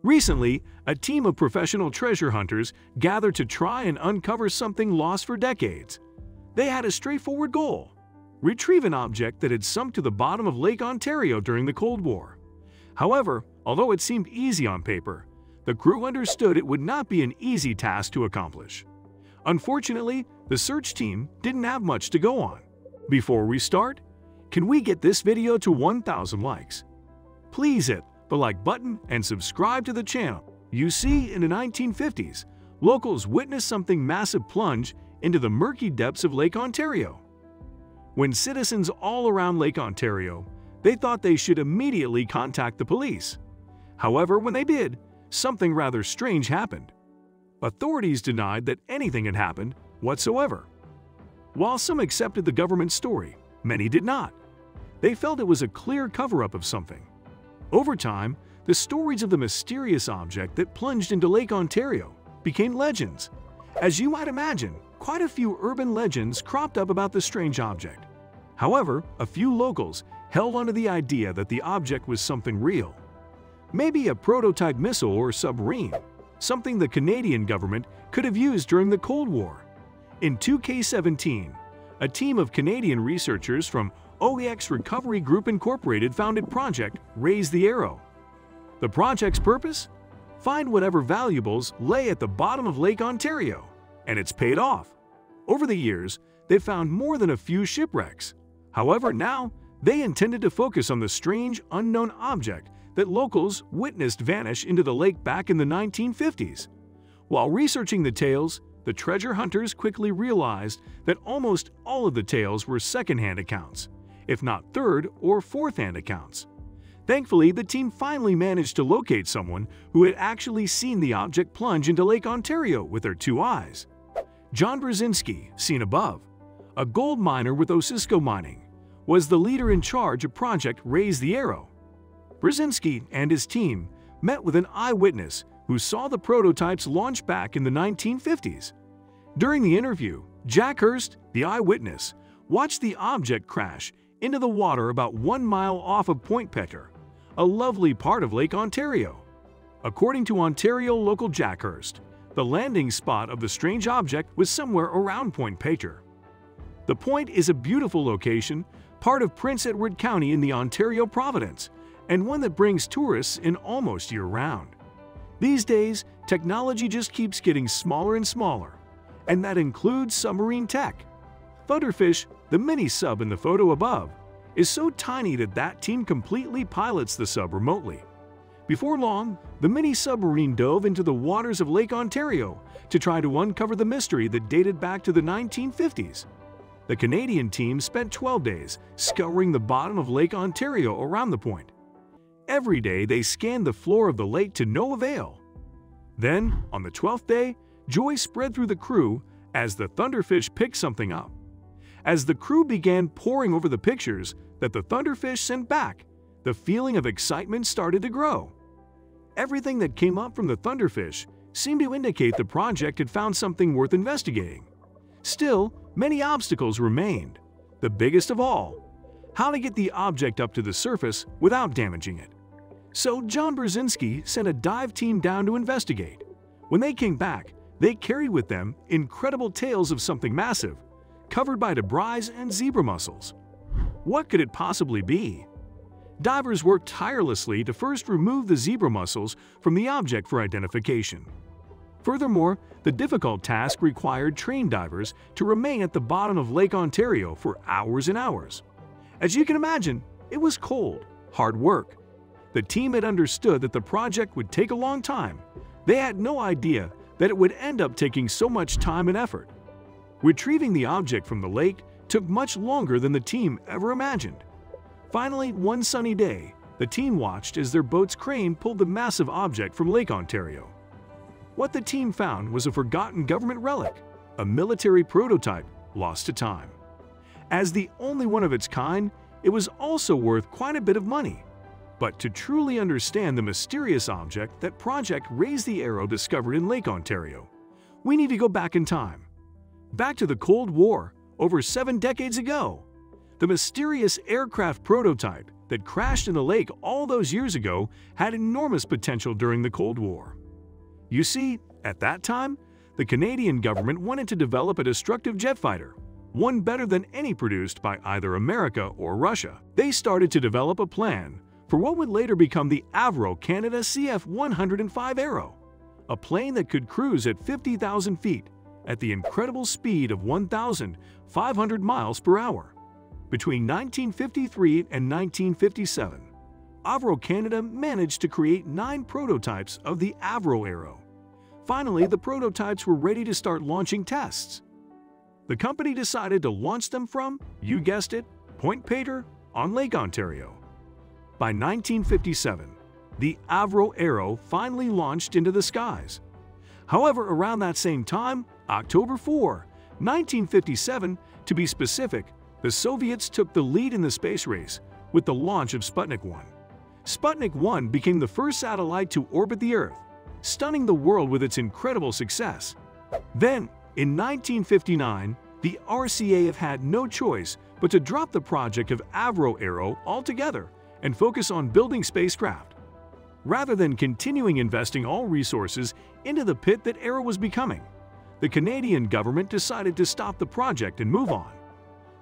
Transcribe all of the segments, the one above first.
Recently, a team of professional treasure hunters gathered to try and uncover something lost for decades. They had a straightforward goal: retrieve an object that had sunk to the bottom of Lake Ontario during the Cold War. However, although it seemed easy on paper, the crew understood it would not be an easy task to accomplish. Unfortunately, the search team didn't have much to go on. Before we start, can we get this video to 1,000 likes? Please hit the like button and subscribe to the channel. You see, in the 1950s, locals witnessed something massive plunge into the murky depths of Lake Ontario. When citizens all around Lake Ontario, they thought they should immediately contact the police. However, when they did, something rather strange happened. Authorities denied that anything had happened whatsoever. While some accepted the government's story, many did not. They felt it was a clear cover-up of something. Over time, the stories of the mysterious object that plunged into Lake Ontario became legends. As you might imagine, quite a few urban legends cropped up about the strange object. However, a few locals held onto the idea that the object was something real. Maybe a prototype missile or submarine, something the Canadian government could have used during the Cold War. In 2K17, a team of Canadian researchers from OEX Recovery Group Incorporated founded Project Raise the Arrow. The project's purpose? Find whatever valuables lay at the bottom of Lake Ontario, and it's paid off. Over the years, they've found more than a few shipwrecks. However, now they intended to focus on the strange, unknown object that locals witnessed vanish into the lake back in the 1950s. While researching the tales, the treasure hunters quickly realized that almost all of the tales were second-hand accounts, if not third or fourth-hand accounts. Thankfully, the team finally managed to locate someone who had actually seen the object plunge into Lake Ontario with their two eyes. John Brzezinski, seen above, a gold miner with Osisko Mining, was the leader in charge of Project Raise the Arrow. Brzezinski and his team met with an eyewitness who saw the prototypes launch back in the 1950s. During the interview, Jack Hurst, the eyewitness, watched the object crash into the water about 1 mile off of Point Petre, a lovely part of Lake Ontario. According to Ontario local Jack Hurst, the landing spot of the strange object was somewhere around Point Petre. The point is a beautiful location, part of Prince Edward County in the Ontario Province, and one that brings tourists in almost year-round. These days, technology just keeps getting smaller and smaller, and that includes submarine tech. Thunderfish, the mini-sub in the photo above, is so tiny that team completely pilots the sub remotely. Before long, the mini-submarine dove into the waters of Lake Ontario to try to uncover the mystery that dated back to the 1950s. The Canadian team spent 12 days scouring the bottom of Lake Ontario around the point. Every day, they scanned the floor of the lake to no avail. Then, on the 12th day, joy spread through the crew as the Thunderfish picked something up. As the crew began poring over the pictures that the Thunderfish sent back, the feeling of excitement started to grow. Everything that came up from the Thunderfish seemed to indicate the project had found something worth investigating. Still, many obstacles remained. The biggest of all, how to get the object up to the surface without damaging it. So John Brzezinski sent a dive team down to investigate. When they came back, they carried with them incredible tales of something massive, covered by debris and zebra mussels. What could it possibly be? Divers worked tirelessly to first remove the zebra mussels from the object for identification. Furthermore, the difficult task required trained divers to remain at the bottom of Lake Ontario for hours and hours. As you can imagine, it was cold, hard work. The team had understood that the project would take a long time. They had no idea that it would end up taking so much time and effort. Retrieving the object from the lake took much longer than the team ever imagined. Finally, one sunny day, the team watched as their boat's crane pulled the massive object from Lake Ontario. What the team found was a forgotten government relic, a military prototype lost to time. As the only one of its kind, it was also worth quite a bit of money. But to truly understand the mysterious object that Project Raise the Arrow discovered in Lake Ontario, we need to go back in time. Back to the Cold War, over 7 decades ago. The mysterious aircraft prototype that crashed in the lake all those years ago had enormous potential during the Cold War. You see, at that time, the Canadian government wanted to develop a destructive jet fighter, one better than any produced by either America or Russia. They started to develop a plan for what would later become the Avro Canada CF-105 Aero, a plane that could cruise at 50,000 feet at the incredible speed of 1,500 miles per hour. Between 1953 and 1957, Avro Canada managed to create 9 prototypes of the Avro Aero. Finally, the prototypes were ready to start launching tests. The company decided to launch them from, you guessed it, Point Pater on Lake Ontario. By 1957, the Avro Aero finally launched into the skies. However, around that same time, October 4, 1957, to be specific, the Soviets took the lead in the space race with the launch of Sputnik 1. Sputnik 1 became the first satellite to orbit the Earth, stunning the world with its incredible success. Then, in 1959, the RCA had no choice but to drop the project of Avro Aero altogether and focus on building spacecraft. Rather than continuing investing all resources into the pit that Aero was becoming, the Canadian government decided to stop the project and move on.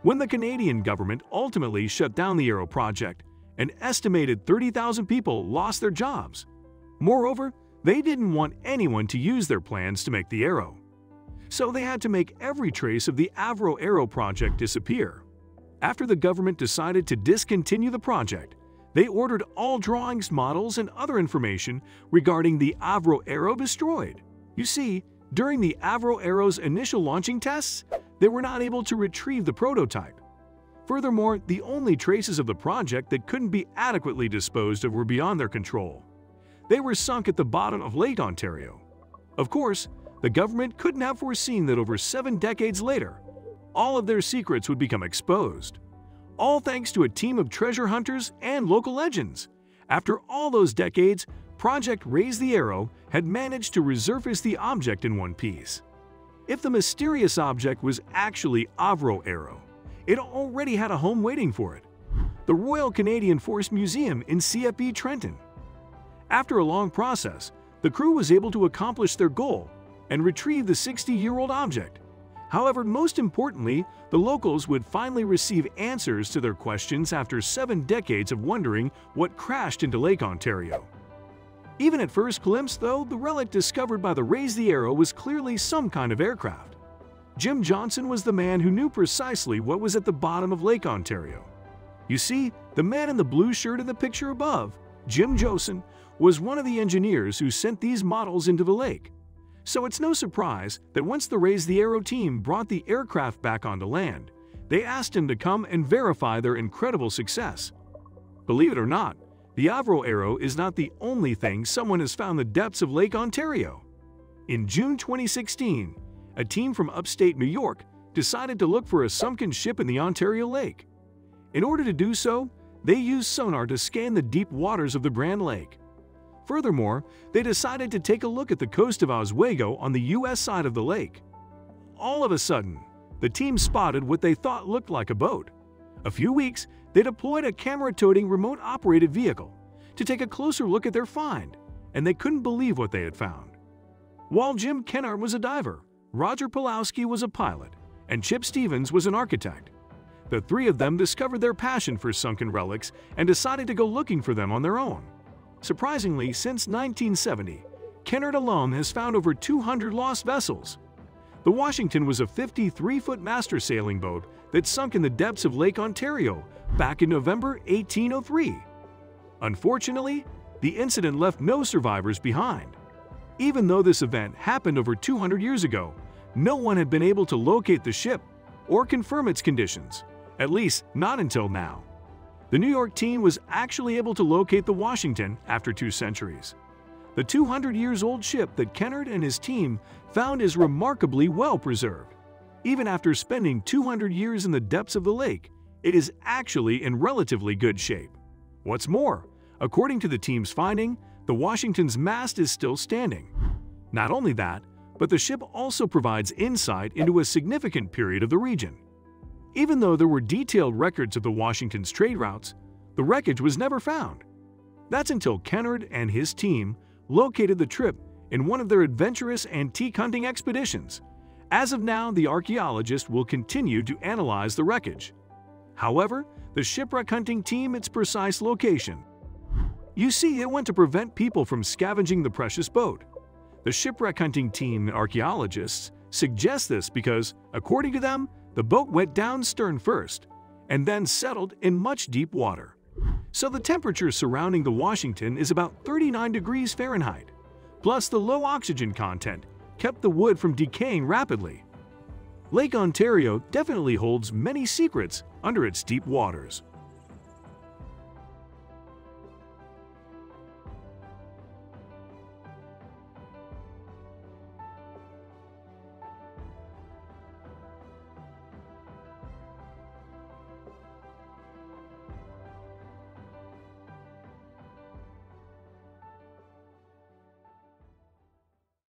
When the Canadian government ultimately shut down the Aero project, an estimated 30,000 people lost their jobs. Moreover, they didn't want anyone to use their plans to make the Aero. So they had to make every trace of the Avro Aero project disappear. After the government decided to discontinue the project, they ordered all drawings, models, and other information regarding the Avro Aero destroyed. You see, during the Avro Aero's initial launching tests, they were not able to retrieve the prototype. Furthermore, the only traces of the project that couldn't be adequately disposed of were beyond their control. They were sunk at the bottom of Lake Ontario. Of course, the government couldn't have foreseen that over 7 decades later, all of their secrets would become exposed. All thanks to a team of treasure hunters and local legends. After all those decades, Project Raise the Aero had managed to resurface the object in one piece. If the mysterious object was actually Avro Aero, it already had a home waiting for it: the Royal Canadian Force Museum in CFB Trenton. After a long process, the crew was able to accomplish their goal and retrieve the 60-year-old object. However, most importantly, the locals would finally receive answers to their questions after 7 decades of wondering what crashed into Lake Ontario. Even at first glimpse, though, the relic discovered by the Raise the Aero was clearly some kind of aircraft. Jim Johnson was the man who knew precisely what was at the bottom of Lake Ontario. You see, the man in the blue shirt in the picture above, Jim Johnson, was one of the engineers who sent these models into the lake. So it's no surprise that once the Raise the Aero team brought the aircraft back onto land, they asked him to come and verify their incredible success. Believe it or not, the Avro Aero is not the only thing someone has found the depths of Lake Ontario. In June 2016, a team from upstate New York decided to look for a sunken ship in the Ontario Lake. In order to do so, they used sonar to scan the deep waters of the Grand Lake. Furthermore, they decided to take a look at the coast of Oswego on the U.S. side of the lake. All of a sudden, the team spotted what they thought looked like a boat. A few weeks, they deployed a camera-toting remote-operated vehicle to take a closer look at their find, and they couldn't believe what they had found. While Jim Kennard was a diver, Roger Pulowski was a pilot, and Chip Stevens was an architect. The 3 of them discovered their passion for sunken relics and decided to go looking for them on their own. Surprisingly, since 1970, Kennard alone has found over 200 lost vessels. The Washington was a 53-foot master sailing boat that sunk in the depths of Lake Ontario back in November 1803. Unfortunately, the incident left no survivors behind. Even though this event happened over 200 years ago, no one had been able to locate the ship or confirm its conditions, at least not until now. The New York team was actually able to locate the Washington after 2 centuries. The 200-year-old ship that Kennard and his team found is remarkably well preserved. Even after spending 200 years in the depths of the lake, it is actually in relatively good shape. What's more, according to the team's finding, the Washington's mast is still standing. Not only that, but the ship also provides insight into a significant period of the region. Even though there were detailed records of the Washington's trade routes, The wreckage was never found. That's until Kennard and his team located the trip in one of their adventurous antique hunting expeditions. As of now, the archaeologists will continue to analyze the wreckage. However, the shipwreck hunting team its precise location. You see, it went to prevent people from scavenging the precious boat. The shipwreck hunting team archaeologists suggest this because, according to them, the boat went down stern first and then settled in much deep water. So the temperature surrounding the Washington is about 39 degrees Fahrenheit. Plus, the low oxygen content kept the wood from decaying rapidly. Lake Ontario definitely holds many secrets under its deep waters.